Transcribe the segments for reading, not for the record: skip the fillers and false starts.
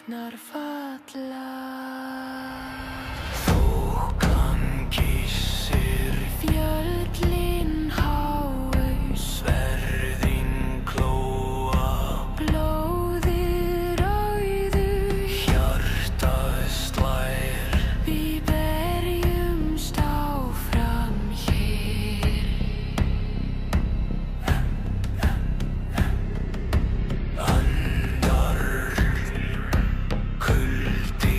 Jökulsárnar falla. Þokan kyssir Fjöllin háu. Sverðin klóa. Blóðið rauðu. Hjartað slær. Við berjumst áfram hér. Andar kuldi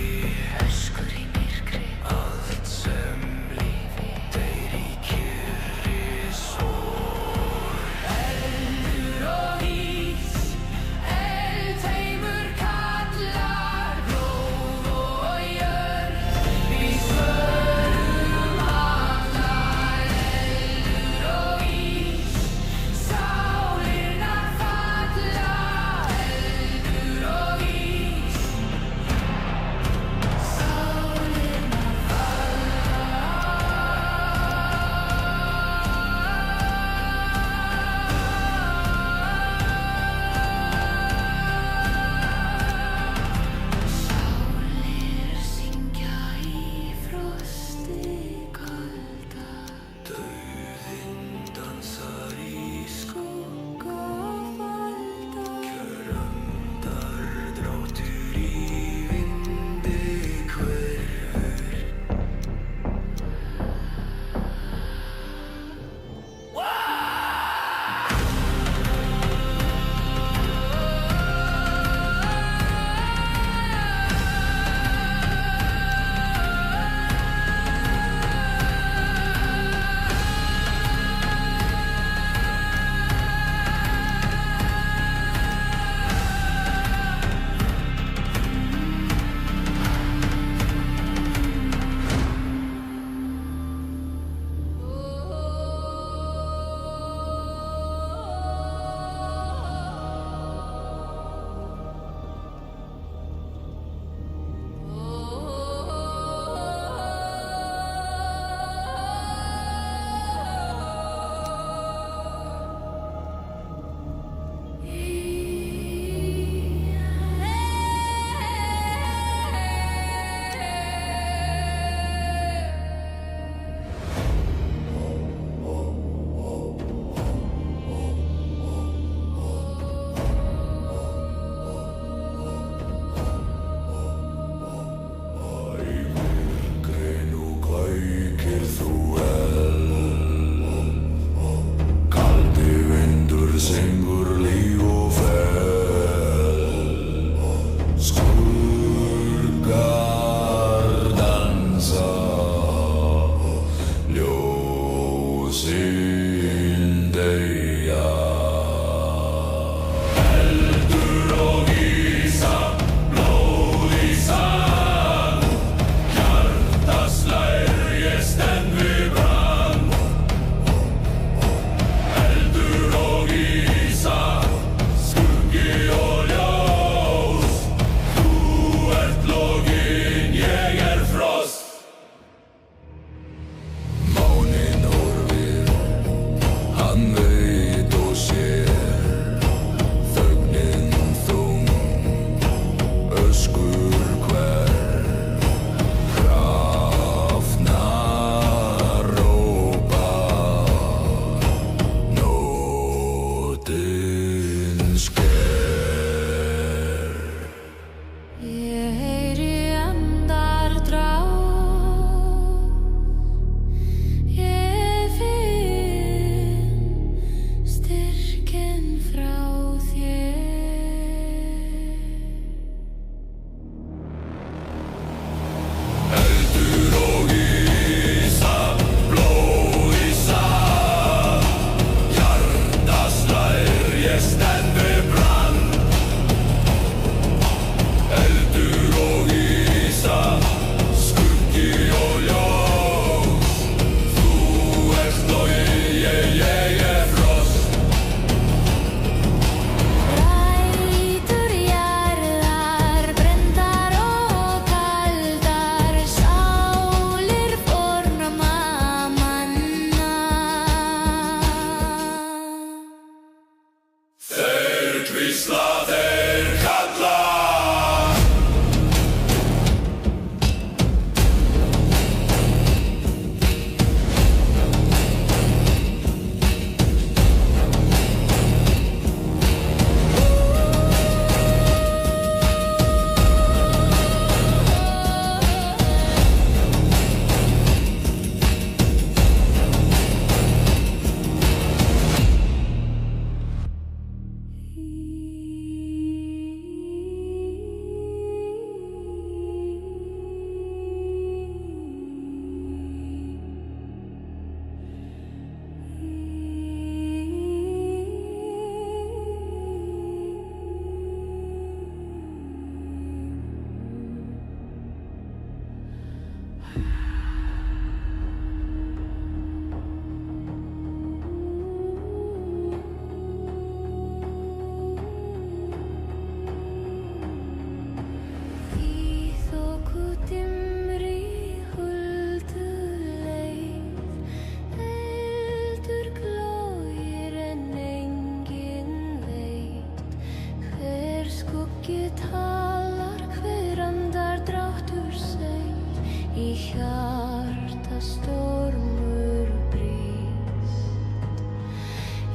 talar, hver andardráttur seig, í hjarta stormur brýst,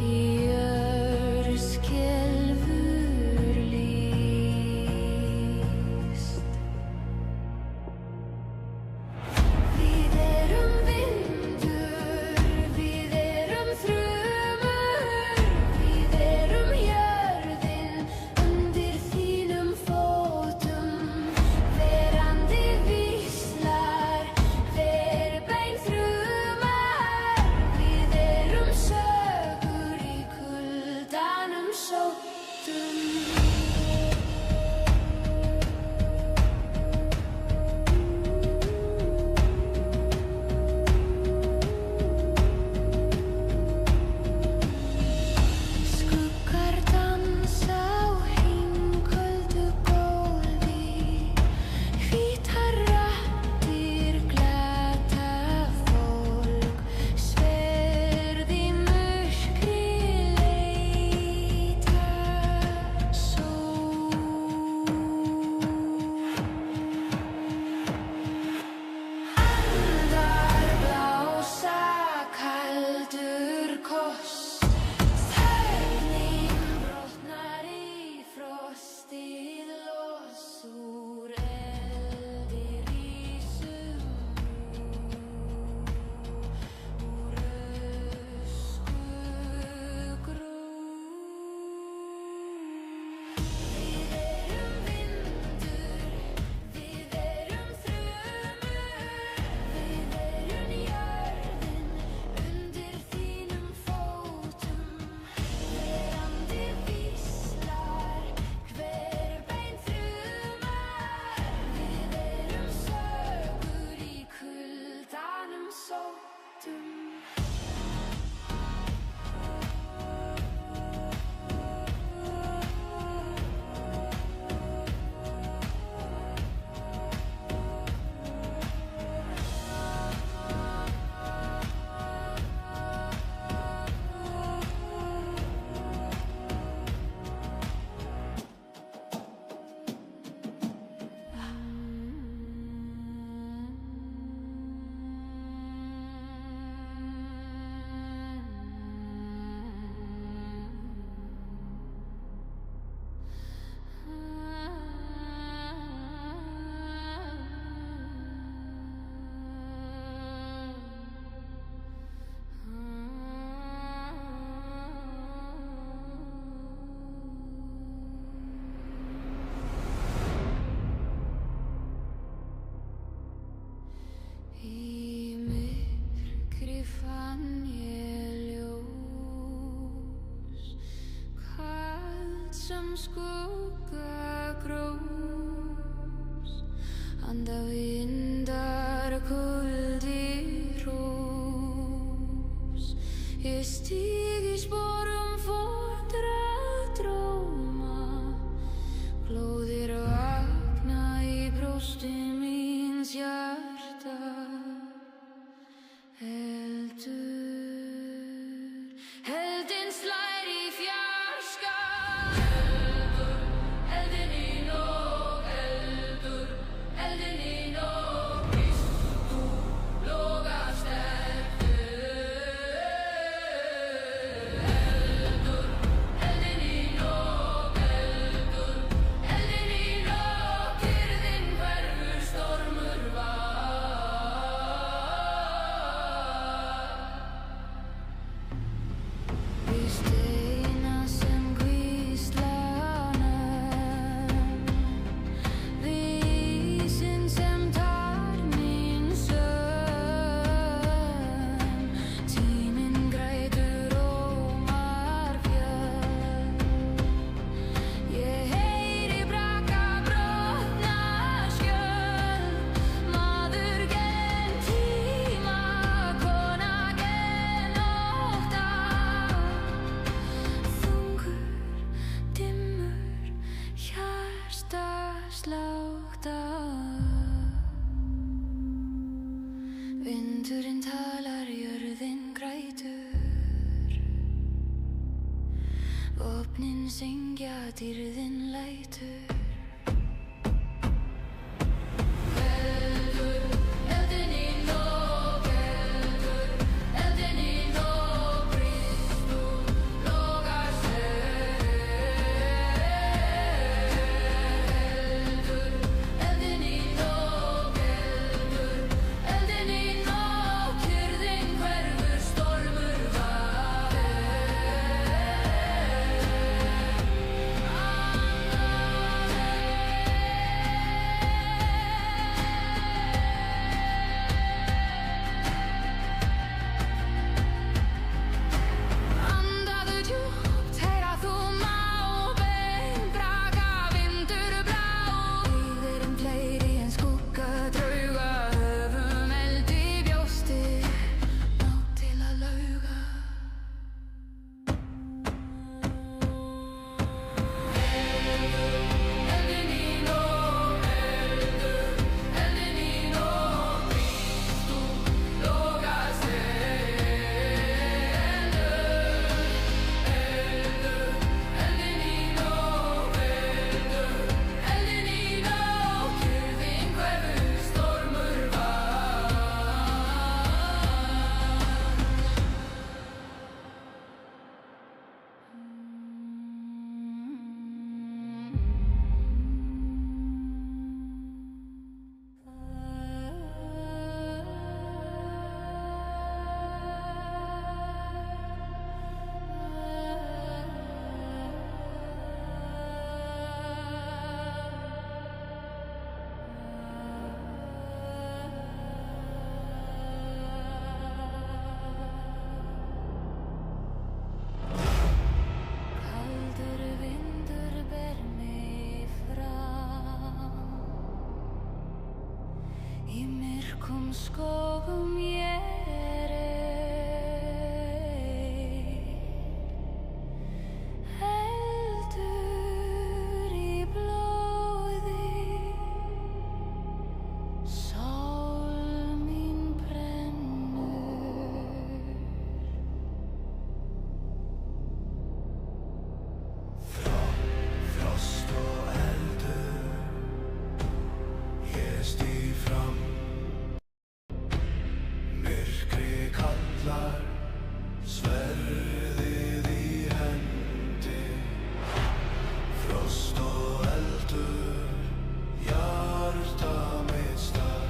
í jörð skelfur lýst. Við erum vindur, við erum þrumur, við erum jörðin undir þínum fótum. Verandi víslar, hver bein þrumar, við erum sögur í kuldanum sóttum. Skuggar dansa á hringköldu gólfi, hvítar raddir glata fólk, sverð í myrkri leita sól. Andar blása kaldur koss, þögnin brotnar í frostið, loss úr eldi rísum úr öskugrú. Við erum vindur, við erum þrumur, við erum jörðin undir þínum fótum. Verandi víslar, hver bein þrumar, við erum sögur í kuldanum sóttum. Í myrkri fann ég ljós, kalt sem skuggagrós, anda vindar kuldi hrós. Ég stíg í sporum fótra dróma, glóðir vakna í brjósti míns hjarta. Eldin slær í fjarska, eldin í nóg, eldin í nóg, víst þú logar sterkur. Eldin í nóg, eldin í nóg, kyrrðin hverfur, stormur var. Við steina sem hvísla nöfn, við ísinn sem tar mín sögn. Tíminn grætur ómar fjöll, ég heyri braka brotna skjöld. Maður gen tíma, kona gen ótta, þungur, dimmur, hjartaslátta. Vindurinn talar, jörðin grætur, vopnin syngja, dýrðin lætur. skógum ég er ein. Eldur í blóði, sál mín brennur. Frost og eldur, ég stíg fram. Myrkri kallar, sverðið í hendi. Frost og eldur, hjarta mitt star.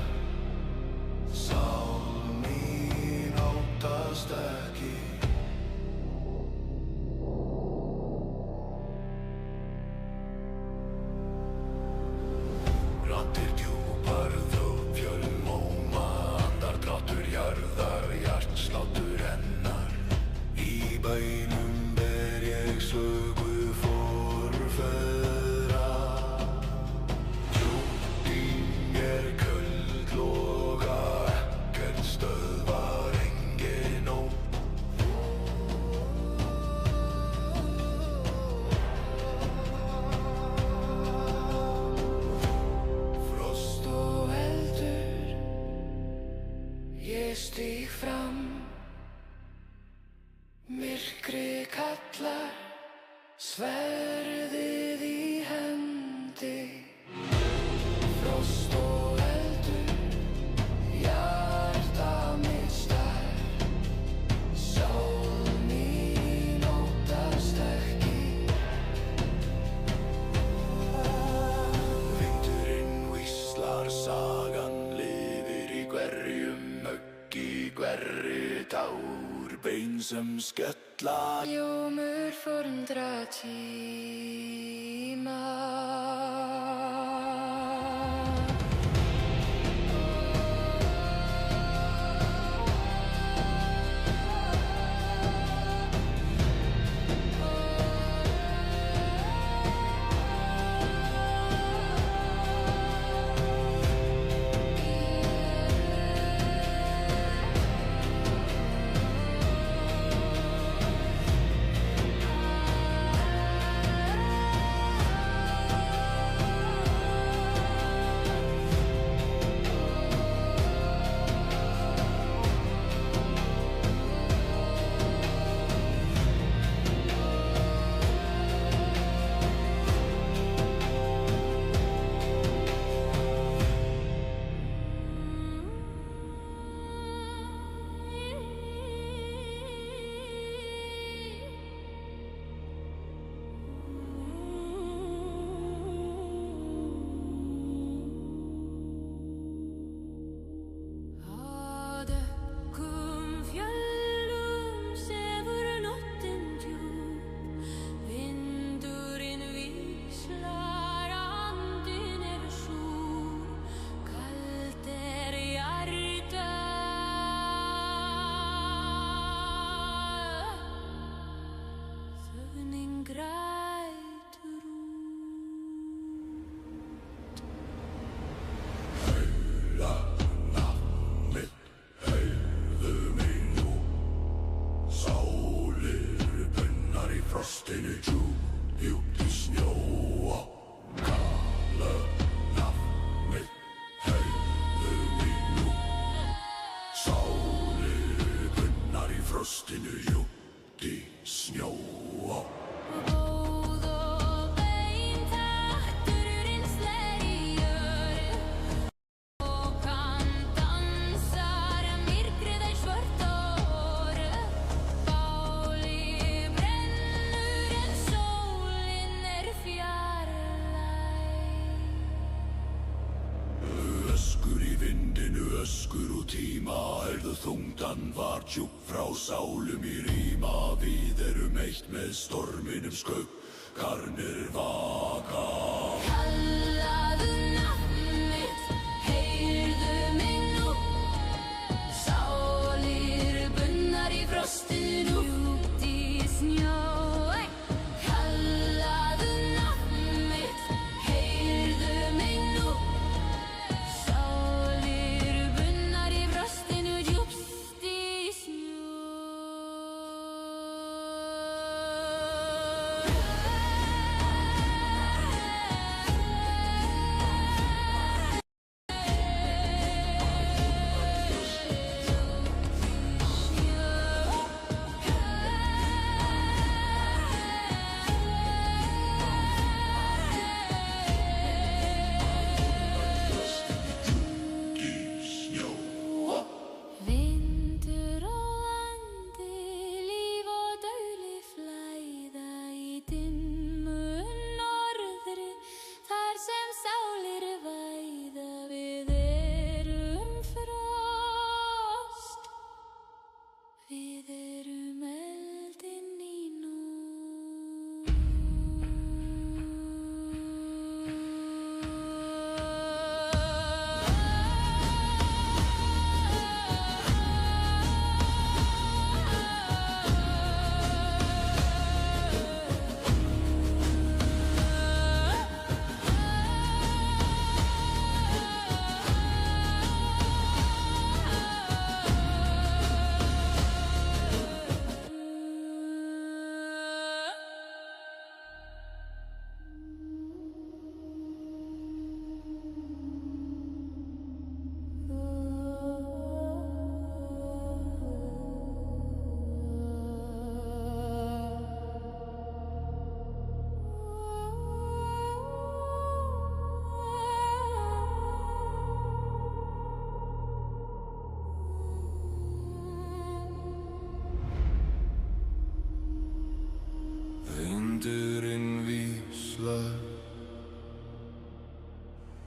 Sál mín óttast ekki. Raddir djúpar þjóðfjöl móma, andardráttur jarðar, hjartsláttur hennar. Í bænum ber ég sögu forfeðra. Djúpdýn er köld loga, ekkert stöðvar engin ógn. Frost og eldur, ég stíg fram. Myrkri kallar, sverðið í hendi. Frost og eldur, hjarta mitt star. Sál mín óttast ekki. Vindurinn hvíslar, sagan lifir í hverjum möggi, hverri tár, bein sem skella. Ljómur forundra tíma. Frostinu júti snjóa. Góð og bein takturinn slær í jörð og hann dansar, myrkrið er svört og rauð. Báli brennur en sólin er fjarlæg. Öskur í vindinu, öskur úr tíma, heyrðu þungdan var djúp frá sálum í ríma. Við erum eitt með storminum skaug, karnir vaka. Kallaðu nafn mitt, heyrðu mig nú. Sálir bundnar í frostinu, djúpt í snjó. Kallaðu nafn mitt, heyrðu mig nú. Sálir bundnar í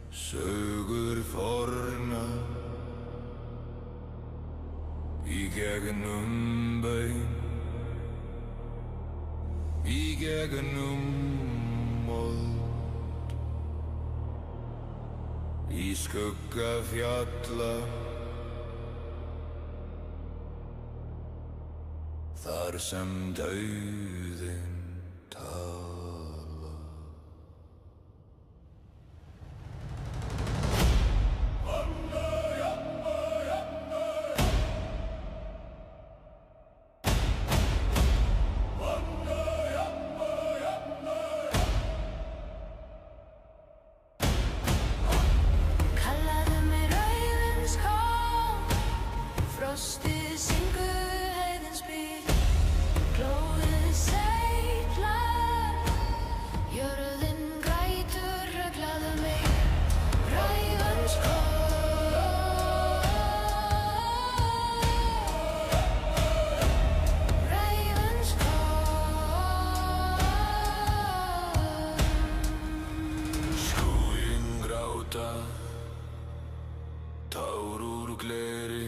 Sögur forna í gegnum baun, í gegnum mold, í skugga fjalla, þar sem dauðinn talar. Frostið syngur heiðin spil, glóðið seytlar, jörðin grætur ruglaðu mig, ræðans ræðans Skúin gráta, tár úr gleri,